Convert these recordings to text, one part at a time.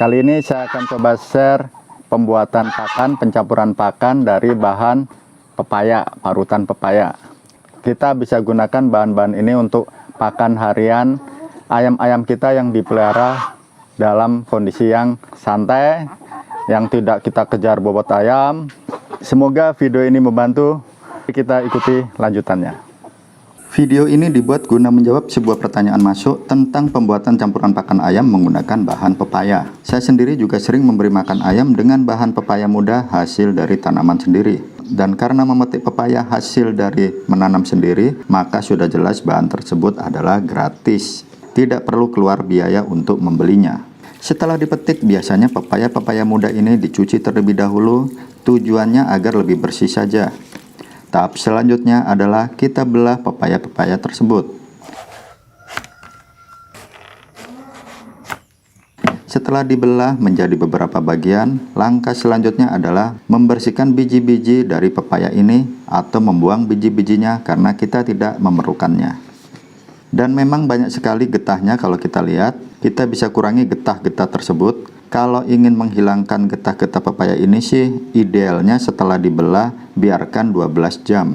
Kali ini saya akan coba share pembuatan pakan, pencampuran pakan dari bahan pepaya, parutan pepaya. Kita bisa gunakan bahan-bahan ini untuk pakan harian ayam-ayam kita yang dipelihara dalam kondisi yang santai, yang tidak kita kejar bobot ayam. Semoga video ini membantu. Kita ikuti lanjutannya. Video ini dibuat guna menjawab sebuah pertanyaan masuk tentang pembuatan campuran pakan ayam menggunakan bahan pepaya. Saya sendiri juga sering memberi makan ayam dengan bahan pepaya muda hasil dari tanaman sendiri. Dan karena memetik pepaya hasil dari menanam sendiri, maka sudah jelas bahan tersebut adalah gratis. Tidak perlu keluar biaya untuk membelinya. Setelah dipetik, biasanya pepaya-pepaya muda ini dicuci terlebih dahulu, tujuannya agar lebih bersih saja. Tahap selanjutnya adalah kita belah pepaya-pepaya tersebut. Setelah dibelah menjadi beberapa bagian, langkah selanjutnya adalah membersihkan biji-biji dari pepaya ini atau membuang biji-bijinya karena kita tidak memerlukannya. Dan memang banyak sekali getahnya kalau kita lihat, kita bisa kurangi getah-getah tersebut. Kalau ingin menghilangkan getah-getah pepaya ini sih, idealnya setelah dibelah, biarkan 12 jam.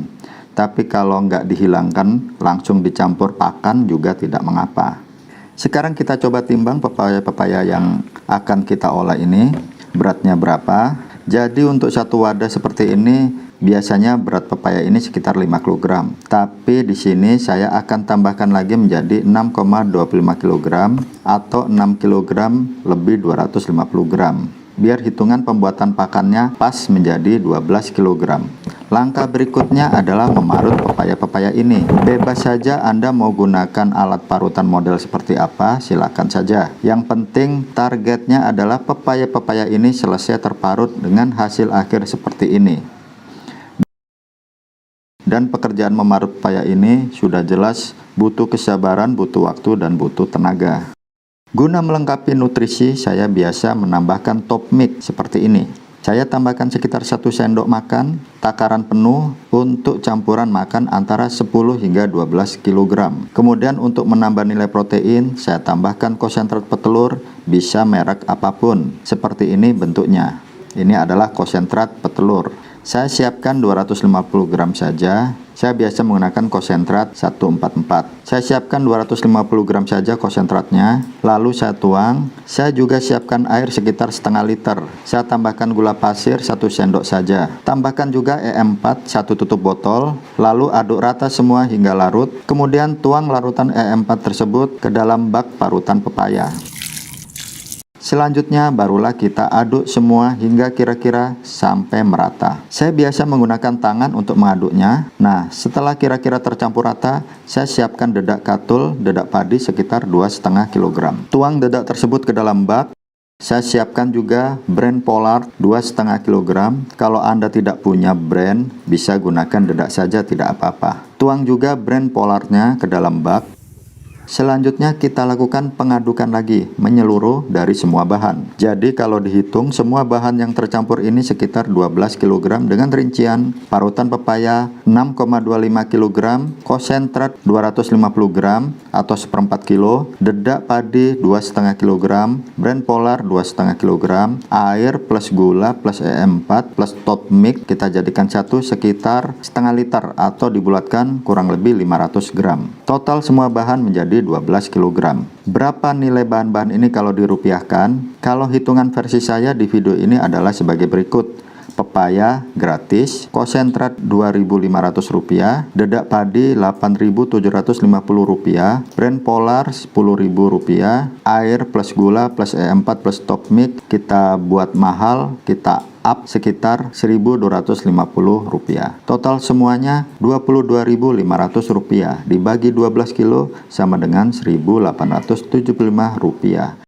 Tapi kalau nggak dihilangkan, langsung dicampur pakan juga tidak mengapa. Sekarang kita coba timbang pepaya-pepaya yang akan kita olah ini, beratnya berapa. Jadi untuk satu wadah seperti ini, biasanya berat pepaya ini sekitar 5 kg. Tapi di sini saya akan tambahkan lagi menjadi 6,25 kg atau 6 kg lebih 250 gram. Biar hitungan pembuatan pakannya pas menjadi 12 kg. Langkah berikutnya adalah memarut pepaya-pepaya ini. Bebas saja Anda mau gunakan alat parutan model seperti apa, silakan saja. Yang penting targetnya adalah pepaya-pepaya ini selesai terparut dengan hasil akhir seperti ini. Dan pekerjaan memarut pepaya ini sudah jelas butuh kesabaran, butuh waktu, dan butuh tenaga. Guna melengkapi nutrisi, saya biasa menambahkan top mix seperti ini. Saya tambahkan sekitar 1 sendok makan, takaran penuh untuk campuran makan antara 10 hingga 12 kg. Kemudian untuk menambah nilai protein, saya tambahkan konsentrat petelur, bisa merek apapun. Seperti ini bentuknya. Ini adalah konsentrat petelur. Saya siapkan 250 gram saja. Saya biasa menggunakan konsentrat 144. Saya siapkan 250 gram saja konsentratnya. Lalu saya tuang. Saya juga siapkan air sekitar setengah liter. Saya tambahkan gula pasir 1 sendok saja. Tambahkan juga EM4 1 tutup botol. Lalu aduk rata semua hingga larut. Kemudian tuang larutan EM4 tersebut ke dalam bak parutan pepaya. Selanjutnya barulah kita aduk semua hingga kira-kira sampai merata. Saya biasa menggunakan tangan untuk mengaduknya. Nah, setelah kira-kira tercampur rata, saya siapkan dedak katul, dedak padi sekitar 2,5 kg. Tuang dedak tersebut ke dalam bak. Saya siapkan juga brand Pollard 2,5 kg. Kalau Anda tidak punya brand, bisa gunakan dedak saja, tidak apa-apa. Tuang juga brand Pollardnya ke dalam bak. Selanjutnya kita lakukan pengadukan lagi menyeluruh dari semua bahan. Jadi kalau dihitung semua bahan yang tercampur ini sekitar 12 kg dengan rincian parutan pepaya 6,25 kg, konsentrat 250 gram atau 1/4 kilo, dedak padi 2,5 kg, brand Pollard 2,5 kg, air plus gula plus EM4 plus top mix kita jadikan satu sekitar setengah liter atau dibulatkan kurang lebih 500 gram. Total semua bahan menjadi 12 kg. Berapa nilai bahan-bahan ini kalau dirupiahkan? Kalau hitungan versi saya di video ini adalah sebagai berikut. Pepaya gratis, konsentrat Rp2.500, dedak padi Rp8.750, brand Pollard Rp10.000, air plus gula plus E4 plus top mix kita buat mahal, kita up sekitar Rp1.250. Total semuanya Rp22.500 dibagi 12 kilo sama dengan Rp1.875.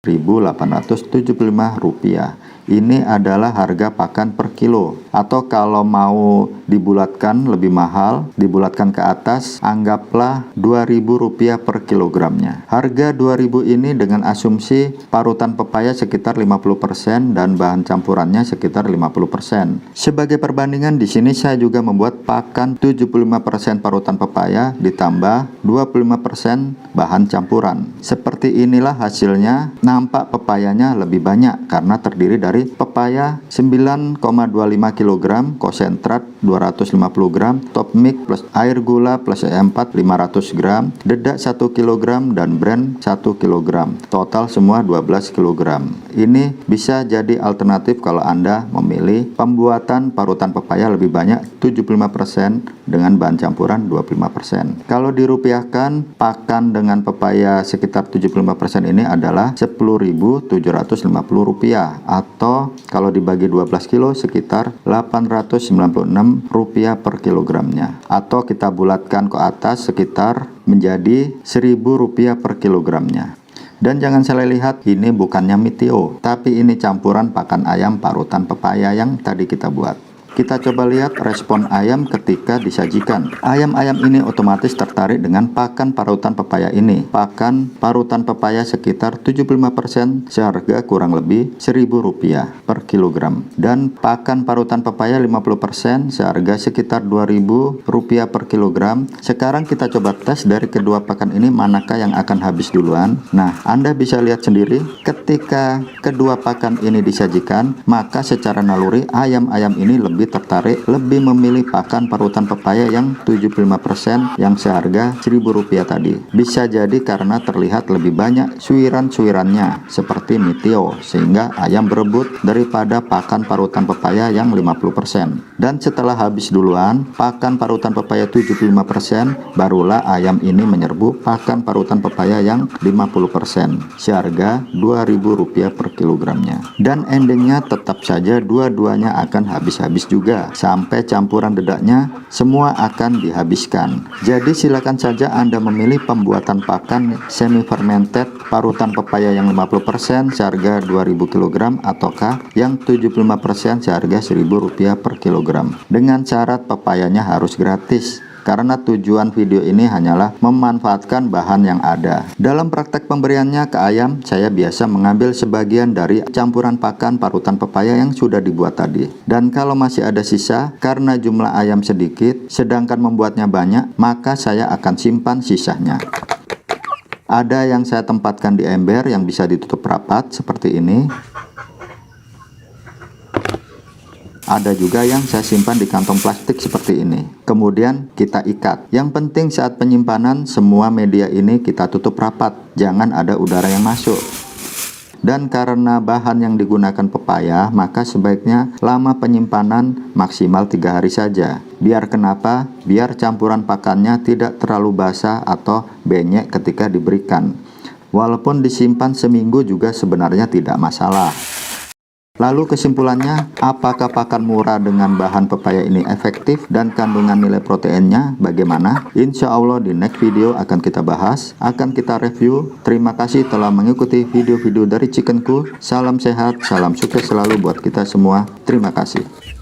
Rp1.875. Ini adalah harga pakan per kilo. Atau kalau mau dibulatkan lebih mahal, dibulatkan ke atas, anggaplah Rp2.000 per kilogramnya. Harga 2.000 ini dengan asumsi parutan pepaya sekitar 50% dan bahan campurannya sekitar 50%. Sebagai perbandingan di sini saya juga membuat pakan 75% parutan pepaya ditambah 25% bahan campuran. Seperti inilah hasilnya. Nampak pepayanya lebih banyak karena terdiri dari pepaya 9,25 kg, konsentrat 250 gram, top mix plus air gula plus E4 500 gram, dedak 1 kg dan brand 1 kg. Total semua 12 kg. Ini bisa jadi alternatif kalau Anda memilih pembuatan parutan pepaya lebih banyak 75% dengan bahan campuran 25%. Kalau dirupiahkan, pakan dengan pepaya sekitar 75% ini adalah Rp10.750 atau kalau dibagi 12 kilo sekitar Rp896 per kilogramnya, atau kita bulatkan ke atas sekitar menjadi Rp1.000 per kilogramnya. Dan jangan salah lihat, ini bukannya mitio, tapi ini campuran pakan ayam parutan pepaya yang tadi kita buat. Kita coba lihat respon ayam ketika disajikan. Ayam-ayam ini otomatis tertarik dengan pakan parutan pepaya ini. Pakan parutan pepaya sekitar 75% seharga kurang lebih Rp1.000 per kilogram. Dan pakan parutan pepaya 50% seharga sekitar Rp2.000 per kilogram. Sekarang kita coba tes dari kedua pakan ini manakah yang akan habis duluan. Nah, Anda bisa lihat sendiri ketika kedua pakan ini disajikan, maka secara naluri ayam-ayam ini lebih tertarik, lebih memilih pakan parutan pepaya yang 75% yang seharga Rp1.000 tadi. Bisa jadi karena terlihat lebih banyak suiran-suirannya seperti mitio, sehingga ayam berebut daripada pakan parutan pepaya yang 50%. Dan setelah habis duluan pakan parutan pepaya 75%, barulah ayam ini menyerbu pakan parutan pepaya yang 50% seharga Rp2.000 per kilogramnya. Dan endingnya tetap saja dua-duanya akan habis-habis juga, sampai campuran dedaknya semua akan dihabiskan. Jadi silakan saja Anda memilih pembuatan pakan semi fermented parutan pepaya yang 50% seharga 2000 kg ataukah yang 75% seharga Rp1.000 per kilogram. Dengan syarat pepayanya harus gratis. Karena tujuan video ini hanyalah memanfaatkan bahan yang ada. Dalam praktek pemberiannya ke ayam, saya biasa mengambil sebagian dari campuran pakan parutan pepaya yang sudah dibuat tadi. Dan kalau masih ada sisa, karena jumlah ayam sedikit, sedangkan membuatnya banyak, maka saya akan simpan sisanya. Ada yang saya tempatkan di ember yang bisa ditutup rapat seperti ini. Ada juga yang saya simpan di kantong plastik seperti ini. Kemudian kita ikat. Yang penting saat penyimpanan semua media ini kita tutup rapat. Jangan ada udara yang masuk. Dan karena bahan yang digunakan pepaya, maka sebaiknya lama penyimpanan maksimal 3 hari saja. Biar kenapa? Biar campuran pakannya tidak terlalu basah atau benyek ketika diberikan. Walaupun disimpan seminggu juga sebenarnya tidak masalah. Lalu kesimpulannya, apakah pakan murah dengan bahan pepaya ini efektif dan kandungan nilai proteinnya bagaimana? Insya Allah di next video akan kita bahas, akan kita review. Terima kasih telah mengikuti video-video dari Chickenku. Salam sehat, salam sukses selalu buat kita semua. Terima kasih.